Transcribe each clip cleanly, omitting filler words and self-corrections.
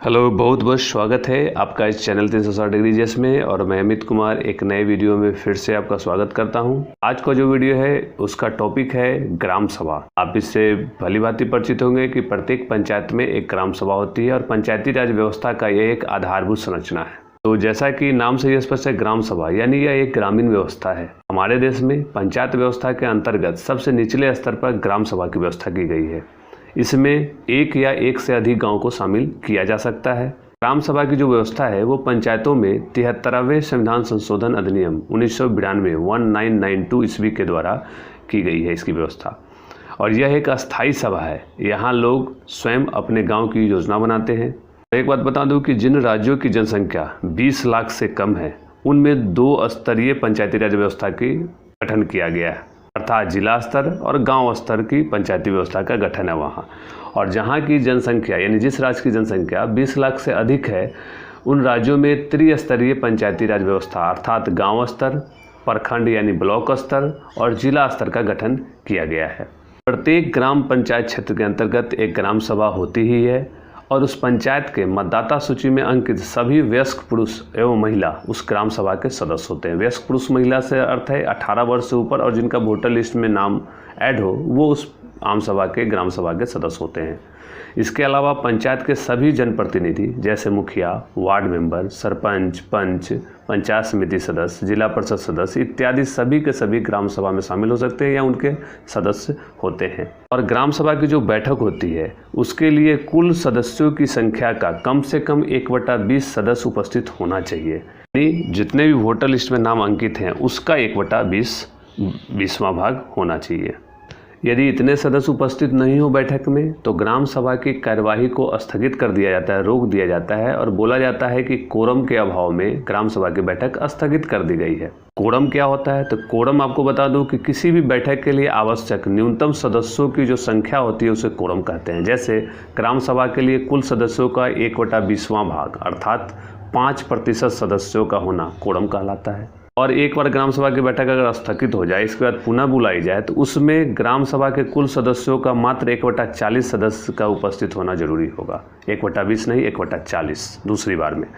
Hello, बहुत बहुत स्वागत है आपका इस चैनल 360 डिग्री जेस में। और मैं अमित कुमार एक नए वीडियो में फिर से आपका स्वागत करता हूं। आज का जो वीडियो है उसका टॉपिक है ग्राम सभा। आप इससे भली भांति परिचित होंगे कि प्रत्येक पंचायत में एक ग्राम सभा होती है और पंचायती राज व्यवस्था का यह एक आधारभूत संरचना है। तो जैसा कि नाम से ही स्पष्ट है, ग्राम सभा यानी यह एक ग्रामीण व्यवस्था है। हमारे देश में पंचायत व्यवस्था के अंतर्गत सबसे निचले स्तर पर ग्राम सभा की व्यवस्था की गई है। इसमें एक या एक से अधिक गांव को शामिल किया जा सकता है। ग्राम सभा की जो व्यवस्था है वो पंचायतों में 73वें संविधान संशोधन अधिनियम 1992 1992 ईस्वी के द्वारा की गई है इसकी व्यवस्था। और यह एक अस्थायी सभा है। यहाँ लोग स्वयं अपने गांव की योजना बनाते हैं। एक बात बता दूं कि जिन राज्यों की जनसंख्या 20 लाख से कम है उनमें 2 स्तरीय पंचायती राज व्यवस्था की गठन किया गया है, अर्थात जिला स्तर और गांव स्तर की पंचायती व्यवस्था का गठन है वहाँ। और जहाँ की जनसंख्या यानी जिस राज्य की जनसंख्या 20 लाख से अधिक है उन राज्यों में त्रिस्तरीय पंचायती राज व्यवस्था अर्थात गांव स्तर, प्रखंड यानी ब्लॉक स्तर और जिला स्तर का गठन किया गया है। प्रत्येक ग्राम पंचायत क्षेत्र के अंतर्गत एक ग्राम सभा होती ही है और उस पंचायत के मतदाता सूची में अंकित सभी वयस्क पुरुष एवं महिला उस ग्राम सभा के सदस्य होते हैं। वयस्क पुरुष महिला से अर्थ है 18 वर्ष से ऊपर और जिनका वोटर लिस्ट में नाम ऐड हो वो उस आम सभा के ग्राम सभा के सदस्य होते हैं। इसके अलावा पंचायत के सभी जनप्रतिनिधि जैसे मुखिया, वार्ड मेंबर, सरपंच, पंच, पंचायत समिति सदस्य, जिला परिषद सदस्य इत्यादि सभी के सभी ग्राम सभा में शामिल हो सकते हैं या उनके सदस्य होते हैं। और ग्राम सभा की जो बैठक होती है उसके लिए कुल सदस्यों की संख्या का कम से कम 1/20 सदस्य उपस्थित होना चाहिए। यानी जितने भी वोटर लिस्ट में नाम अंकित हैं उसका 1/20वां भाग होना चाहिए। यदि इतने सदस्य उपस्थित नहीं हो बैठक में तो ग्राम सभा की कार्यवाही को स्थगित कर दिया जाता है, रोक दिया जाता है और बोला जाता है कि कोरम के अभाव में ग्राम सभा की बैठक स्थगित कर दी गई है। कोरम क्या होता है? तो कोरम आपको बता दूं कि किसी भी बैठक के लिए आवश्यक न्यूनतम सदस्यों की जो संख्या होती है उसे कोरम कहते हैं। जैसे ग्राम सभा के लिए कुल सदस्यों का 1/20वां भाग अर्थात 5% सदस्यों का होना कोरम कहलाता है। और एक बार ग्राम सभा की बैठक अगर स्थगित हो जाए इसके बाद पुनः बुलाई जाए तो उसमें ग्राम सभा के कुल सदस्यों का मात्र 1/40 सदस्य का उपस्थित होना जरूरी होगा। 1/20 नहीं, 1/40 दूसरी बार में।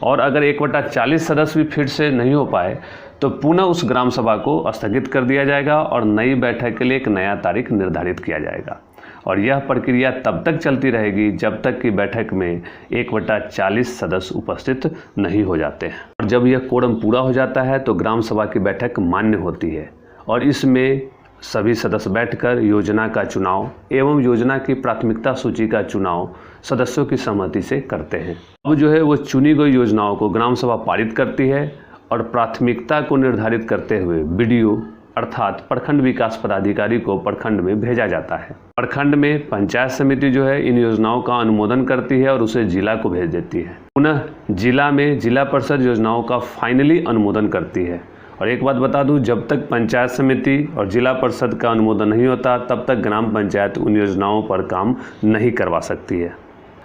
और अगर 1/40 सदस्य भी फिर से नहीं हो पाए तो पुनः उस ग्राम सभा को स्थगित कर दिया जाएगा और नई बैठक के लिए एक नया तारीख निर्धारित किया जाएगा। और यह प्रक्रिया तब तक चलती रहेगी जब तक कि बैठक में 1/40 सदस्य उपस्थित नहीं हो जाते हैं। और जब यह कोरम पूरा हो जाता है तो ग्राम सभा की बैठक मान्य होती है और इसमें सभी सदस्य बैठकर योजना का चुनाव एवं योजना की प्राथमिकता सूची का चुनाव सदस्यों की सहमति से करते हैं। अब जो है वो चुनी गई योजनाओं को ग्राम सभा पारित करती है और प्राथमिकता को निर्धारित करते हुए BDO अर्थात प्रखंड विकास पदाधिकारी को प्रखंड में भेजा जाता है। प्रखंड में पंचायत समिति जो है इन योजनाओं का अनुमोदन करती है और उसे जिला को भेज देती है। पुनः जिला में जिला परिषद योजनाओं का फाइनली अनुमोदन करती है। और एक बात बता दूं, जब तक पंचायत समिति और जिला परिषद का अनुमोदन नहीं होता तब तक ग्राम पंचायत उन योजनाओं पर काम नहीं करवा सकती है।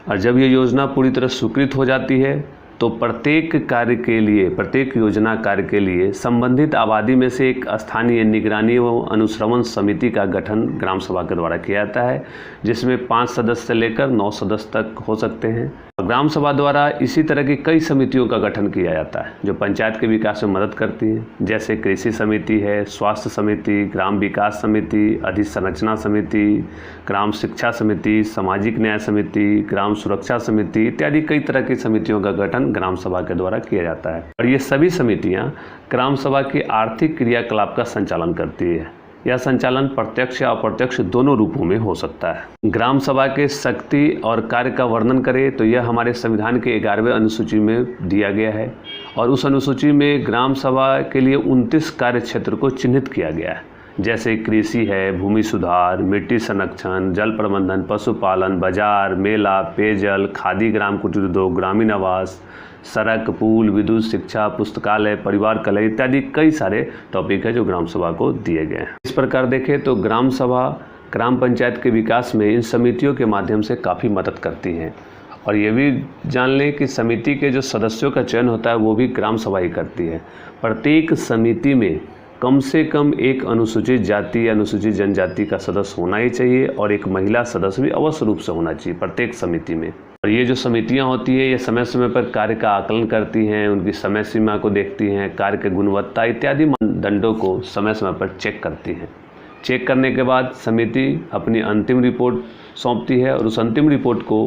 और जब ये योजना पूरी तरह स्वीकृत हो जाती है तो प्रत्येक कार्य के लिए, प्रत्येक योजना कार्य के लिए संबंधित आबादी में से एक स्थानीय निगरानी एवं अनुश्रवण समिति का गठन ग्राम सभा के द्वारा किया जाता है, जिसमें 5 सदस्य से लेकर 9 सदस्य तक हो सकते हैं। ग्राम सभा द्वारा इसी तरह की कई समितियों का गठन किया जाता है जो पंचायत के विकास में मदद करती हैं, जैसे कृषि समिति है, स्वास्थ्य समिति, ग्राम विकास समिति, अधिसंरचना समिति, ग्राम शिक्षा समिति, सामाजिक न्याय समिति, ग्राम सुरक्षा समिति इत्यादि कई तरह की समितियों का गठन ग्राम सभा के द्वारा किया जाता है। और ये सभी समितियां ग्राम सभा की आर्थिक क्रियाकलाप का संचालन करती है। यह संचालन प्रत्यक्ष या अप्रत्यक्ष दोनों रूपों में हो सकता है। ग्राम सभा के शक्ति और कार्य का वर्णन करें तो यह हमारे संविधान के 11वें अनुसूची में दिया गया है और उस अनुसूची में ग्राम सभा के लिए 29 कार्य क्षेत्र को चिन्हित किया गया है, जैसे कृषि है, भूमि सुधार, मिट्टी संरक्षण, जल प्रबंधन, पशुपालन, बाजार, मेला, पेयजल, खादी, ग्राम कुटीर उद्योग, ग्रामीण आवास, सड़क, पुल, विद्युत, शिक्षा, पुस्तकालय, परिवार कल्याण इत्यादि कई सारे टॉपिक है जो ग्राम सभा को दिए गए हैं। इस प्रकार देखें तो ग्राम सभा ग्राम पंचायत के विकास में इन समितियों के माध्यम से काफ़ी मदद करती हैं। और ये भी जान लें कि समिति के जो सदस्यों का चयन होता है वो भी ग्राम सभा ही करती है। प्रत्येक समिति में कम से कम एक अनुसूचित जाति या अनुसूचित जनजाति का सदस्य होना ही चाहिए और एक महिला सदस्य भी अवश्य रूप से होना चाहिए प्रत्येक समिति में। और ये जो समितियां होती है ये समय समय पर कार्य का आकलन करती हैं, उनकी समय सीमा को देखती हैं, कार्य की गुणवत्ता इत्यादि मानदंडों को समय समय पर चेक करती हैं। चेक करने के बाद समिति अपनी अंतिम रिपोर्ट सौंपती है और उस अंतिम रिपोर्ट को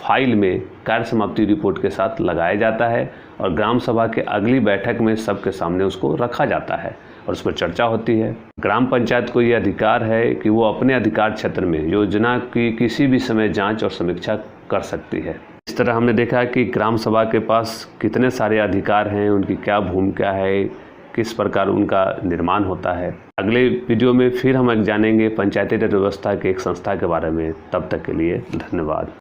फाइल में कार्य समाप्ति रिपोर्ट के साथ लगाया जाता है और ग्राम सभा के अगली बैठक में सबके सामने उसको रखा जाता है और उस पर चर्चा होती है। ग्राम पंचायत को ये अधिकार है कि वो अपने अधिकार क्षेत्र में योजना की किसी भी समय जांच और समीक्षा कर सकती है। इस तरह हमने देखा कि ग्राम सभा के पास कितने सारे अधिकार हैं, उनकी क्या भूमिका है, किस प्रकार उनका निर्माण होता है। अगले वीडियो में फिर हम जानेंगे पंचायती राज व्यवस्था के एक संस्था के बारे में। तब तक के लिए धन्यवाद।